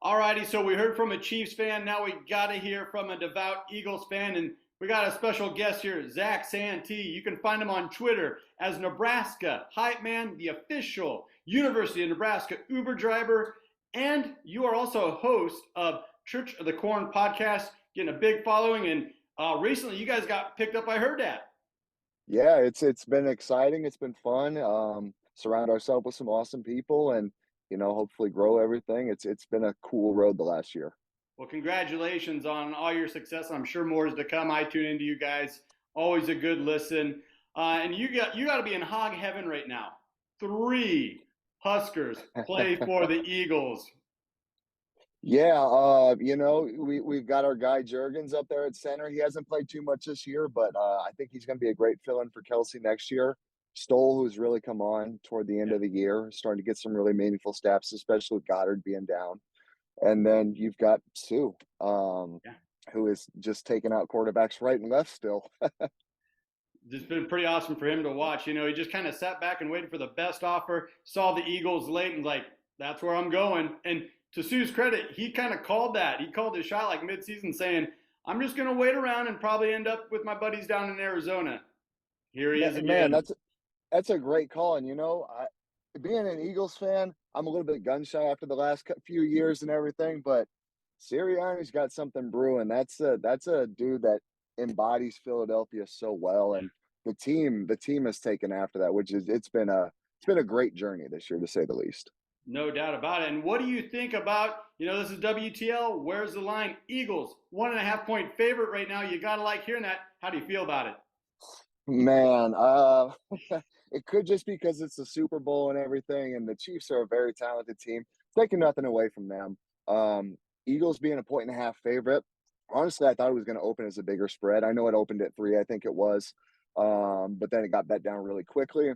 All righty, so we heard from a Chiefs fan. Now we got to hear from a devout Eagles fan. And we got a special guest here, Zach Santee. You can find him on Twitter as Nebraska Hype Man, the official University of Nebraska Uber driver. And you are also a host of Church of the Corn podcast, getting a big following. And recently you guys got picked up. I heard that. Yeah, it's been exciting. It's been fun. Surround ourselves with some awesome people, and hopefully grow everything. It's been a cool road the last year. Well, congratulations on all your success. I'm sure more is to come. I tune into you guys. Always a good listen. And you got to be in hog heaven right now. Three Huskers play for the Eagles. Yeah, we've got our guy Jurgens up there at center. He hasn't played too much this year, but I think he's going to be a great fill-in for Kelsey next year. Stoll, who's really come on toward the end of the year, starting to get some really meaningful snaps, especially with Goddard being down. And then you've got Sue, Yeah. who is just taking out quarterbacks right and left still. It's been pretty awesome for him to watch. He just kind of sat back and waited for the best offer, saw the Eagles late, and like, that's where I'm going. And to Sue's credit, he kind of called that. He called his shot like midseason, saying, I'm just going to wait around and probably end up with my buddies down in Arizona. Here he is Man, again. that's a great call. And being an Eagles fan, I'm a little bit gun shy after the last few years and everything, but Sirianni's got something brewing. That's a dude that embodies Philadelphia so well, and the team has taken after that, which is it's been a great journey this year to say the least. No doubt about it. And what do you think about, this is WTL. Where's the line? Eagles, 1.5 point favorite right now. You got to like hearing that. How do you feel about it? Man, it could just because it's the Super Bowl and everything, and the Chiefs are a very talented team. Taking nothing away from them. Eagles being a 1.5 favorite. Honestly, I thought it was going to open as a bigger spread. I know it opened at 3, I think it was, but then it got bet down really quickly.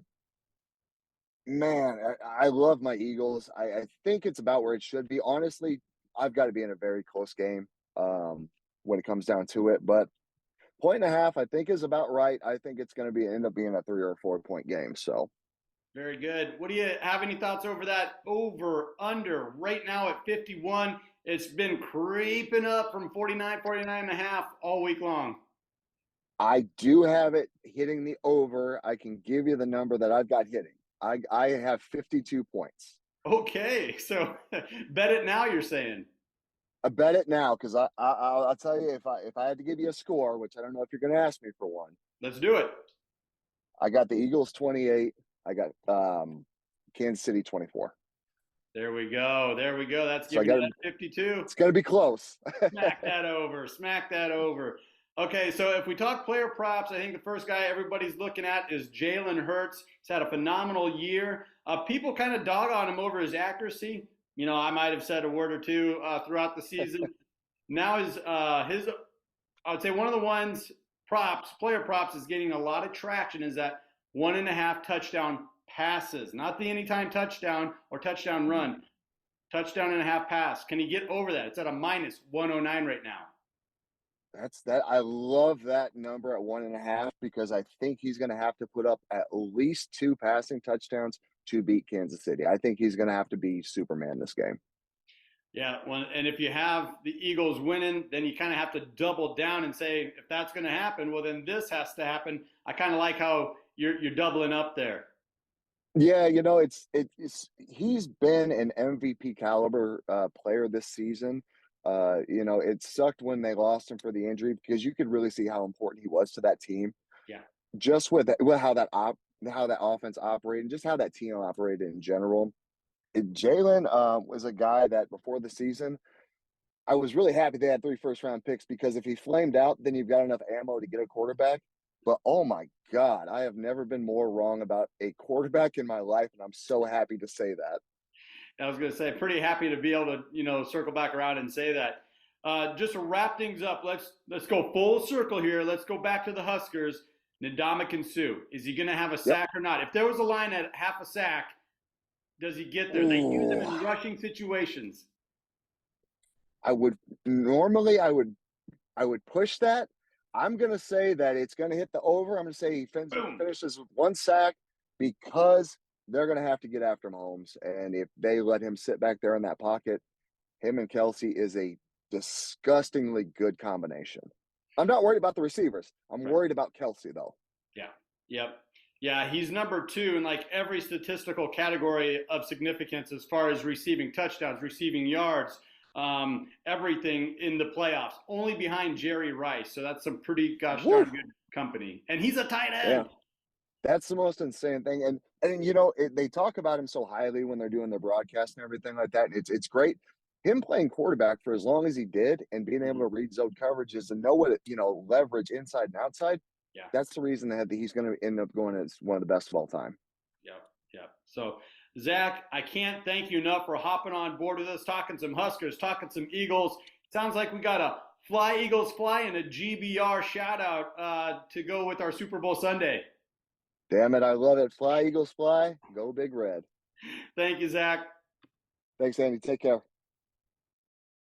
Man, I love my Eagles. I think it's about where it should be. Honestly, I've got to be in a very close game when it comes down to it, but 1.5, I think, is about right. I think it's going to end up being a 3 or 4 point game. So, Very good. What do you have any thoughts over that over under right now at 51? It's been creeping up from 49, 49 and a half all week long. I do have it hitting the over. I can give you the number that I've got hitting. I have 52 points. Okay, so bet it now, you're saying. I bet it now because I'll tell you if I had to give you a score, which I don't know if you're going to ask me for one. Let's do it. I got the Eagles 28. I got Kansas City 24. There we go. There we go. That's So giving you that 52. It's going to be close. Smack that over. Smack that over. Okay, so if we talk player props, I think the first guy everybody's looking at is Jalen Hurts. He's had a phenomenal year. People kind of dog on him over his accuracy. I might have said a word or two throughout the season. Now I would say one of the ones player props is getting a lot of traction is that 1.5 touchdown passes, not the anytime touchdown or touchdown run, touchdown and a half pass. Can he get over that? It's at a minus 109 right now. I love that number at 1.5 because I think he's going to have to put up at least 2 passing touchdowns to beat Kansas City. I think he's going to have to be Superman this game. Yeah, well, and if you have the Eagles winning, then you kind of have to double down and say, if that's going to happen, well, then this has to happen. I kind of like how you're doubling up there. Yeah, he's been an MVP caliber player this season. It sucked when they lost him for the injury because you could really see how important he was to that team. Yeah, just with how that offense operated, and just how that team operated in general. Jalen was a guy that before the season, I was really happy they had 3 first-round picks because if he flamed out, then you've got enough ammo to get a quarterback. But oh my God, I have never been more wrong about a quarterback in my life, and I'm so happy to say that. I was going to say, pretty happy to be able to, circle back around and say that. Just to wrap things up, let's go full circle here. Let's go back to the Huskers. Ndamukong Suh, is he going to have a sack or not? If there was a line at half a sack, does he get there? They use him in rushing situations. I would push that. I'm going to say that it's going to hit the over. I'm going to say he finishes with 1 sack because they're going to have to get after Mahomes. And if they let him sit back there in that pocket, him and Kelsey is a disgustingly good combination. I'm not worried about the receivers. I'm Right. worried about Kelsey, though. Yeah. Yep. Yeah, he's number 2 in like every statistical category of significance as far as receiving touchdowns, receiving yards, everything in the playoffs. Only behind Jerry Rice. So that's some pretty gosh Woo! darn good company. And he's a tight Yeah. end. That's the most insane thing, and they talk about him so highly when they're doing their broadcast and everything like that. It's great. Him playing quarterback for as long as he did and being able Mhm. to read zone coverages and know what leverage inside and outside. Yeah. That's the reason that he's going to end up going as one of the best of all time. Yep. Yep. So, Zach, I can't thank you enough for hopping on board with us, talking some Huskers, talking some Eagles. Sounds like we got a Fly Eagles Fly and a GBR shout out to go with our Super Bowl Sunday. Damn it, I love it. Fly Eagles fly, go Big Red. Thank you, Zach. Thanks, Andy. Take care.